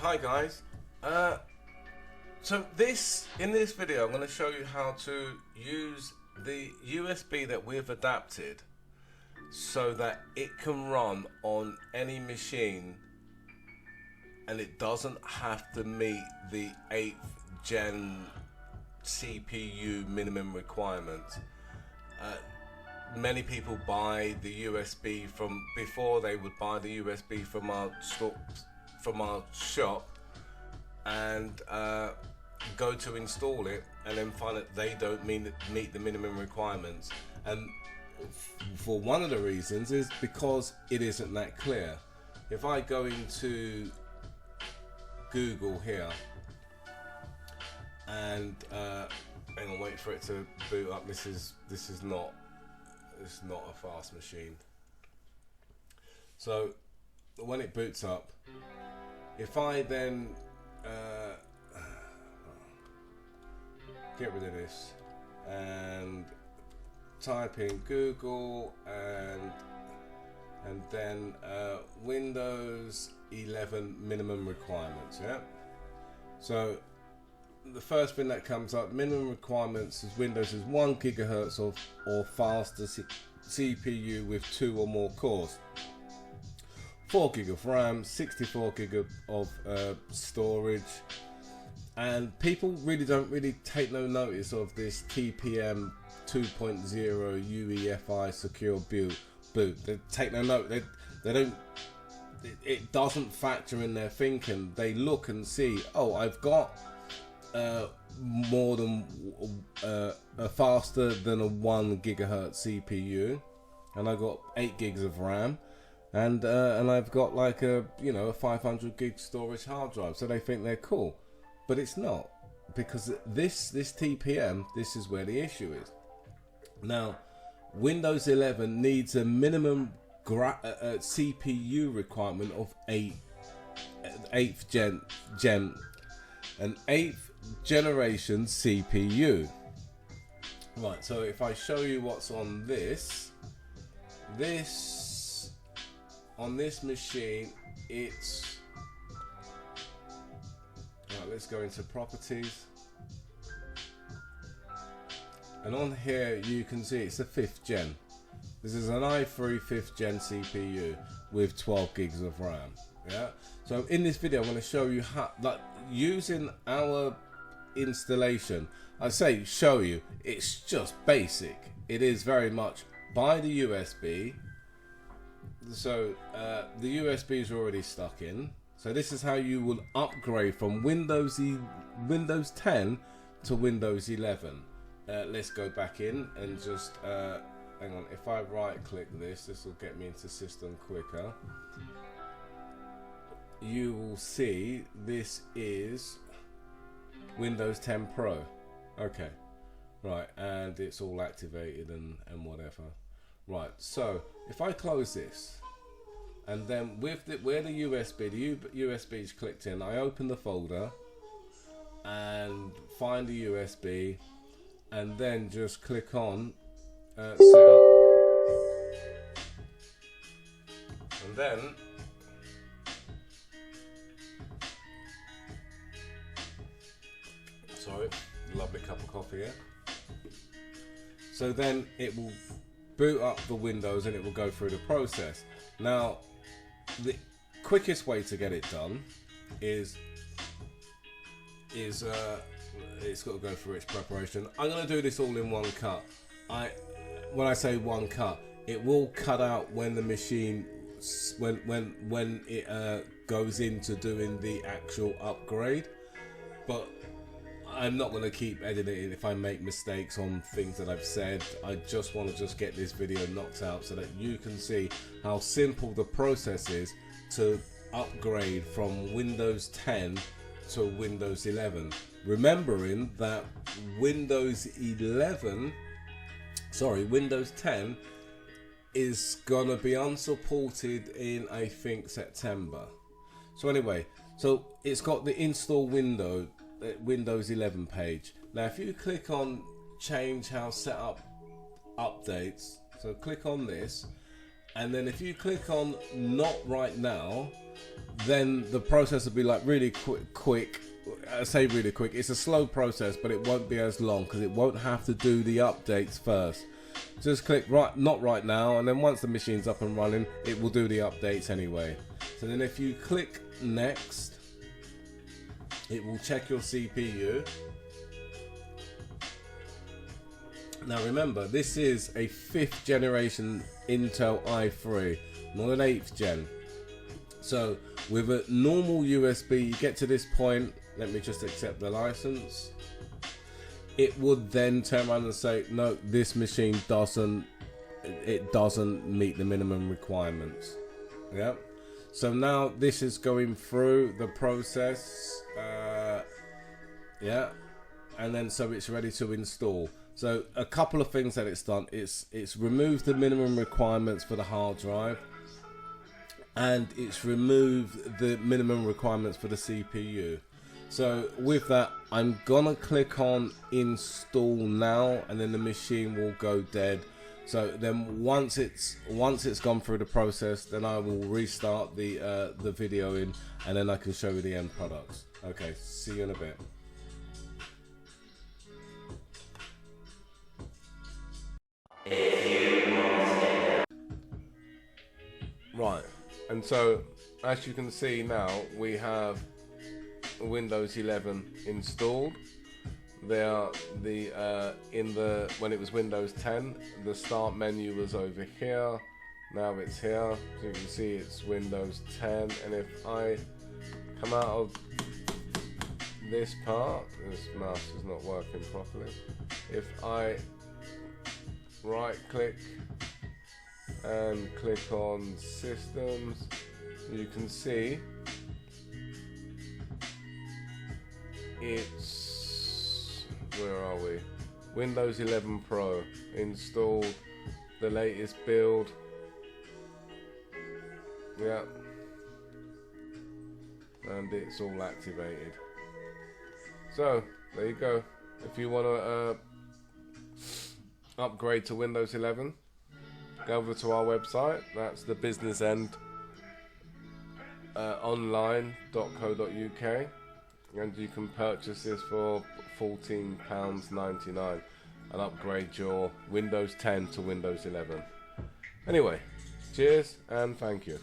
Hi guys. So in this video I'm going to show you how to use the USB that we've adapted so that it can run on any machine and it doesn't have to meet the 8th gen CPU minimum requirements. Many people buy the USB from, before they would buy the USB from our shop and go to install it and then find that they don't meet the minimum requirements, and for one of the reasons is because it isn't that clear. If I go into Google here and hang on, wait for it to boot up. This is not a fast machine. So when it boots up, if I then get rid of this and type in Google and then Windows 11 minimum requirements, yeah. So the first thing that comes up, minimum requirements, is Windows is 1 gigahertz or faster CPU with 2 or more cores, 4 gig of RAM, 64 gig of storage. And people don't take no notice of this TPM 2.0 UEFI secure boot. They take no note. They don't. It doesn't factor in their thinking. They look and see, oh, I've got more than faster than a 1 gigahertz CPU, and I got 8 gigs of RAM, and I've got like a 500 gig storage hard drive. So they think they're cool, but it's not, because this TPM, this is where the issue is. Now, Windows 11 needs a minimum CPU requirement of 8th gen, an 8th generation CPU. Right, so if I show you what's on on this machine, it's right, let's go into properties, and on here you can see it's a 5th gen. This is an i3 5th gen CPU with 12 gigs of RAM. Yeah. So in this video, I'm going to show you how, like, using our installation. I say show you. It's just basic. It is very much by the USB. So the USB is already stuck in. So this is how you will upgrade from Windows 10 to Windows 11. Let's go back in and just hang on. If I right click this will get me into system quicker. You will see this is Windows 10 Pro. Okay, right, and it's all activated and whatever. Right, so if I close this, and then with where the USB is clicked in, I open the folder and find the USB, and then just click on setup, and then sorry, lovely cup of coffee here. So then it will boot up the Windows and it will go through the process. Now, the quickest way to get it done is it's got to go through its preparation. I'm going to do this all in one cut. When I say one cut, it will cut out when the machine when it goes into doing the actual upgrade, but I'm not going to keep editing if I make mistakes on things that I've said. I just want to get this video knocked out so that you can see how simple the process is to upgrade from Windows 10 to Windows 11. Remembering that Windows 10 is going to be unsupported in, I think, September. So anyway, so it's got the install Windows 11 page. Now if you click on change how setup updates, so click on this, and then if you click on not right now, then the process will be like really quick. I say really quick, it's a slow process, but it won't be as long because it won't have to do the updates first. Just click not right now, and then once the machine's up and running, it will do the updates anyway. So then if you click next, it will check your CPU. Now remember, this is a 5th generation Intel i3, not an 8th gen. So with a normal USB, you get to this point, let me just accept the license. It would then turn around and say, no, this machine doesn't meet the minimum requirements. Yeah. So now this is going through the process. Yeah. And then so it's ready to install. So a couple of things that it's done. It's removed the minimum requirements for the hard drive, and it's removed the minimum requirements for the CPU. So with that, I'm gonna click on install now, and then the machine will go dead. So then once it's gone through the process, then I will restart the videoing, and then I can show you the end products. Okay, see you in a bit. Right, and so as you can see now, we have Windows 11 installed. There, when it was Windows 10, the start menu was over here. Now it's here, so you can see it's Windows 10. And if I come out of this part, this mouse is not working properly. If I right click and click on systems, you can see it's, where are we? Windows 11 Pro installed, the latest build. Yeah, and it's all activated. So there you go. If you want to upgrade to Windows 11, go over to our website. That's the business end online.co.uk, and you can purchase this for £14.99 and upgrade your Windows 10 to Windows 11. Anyway, cheers and thank you.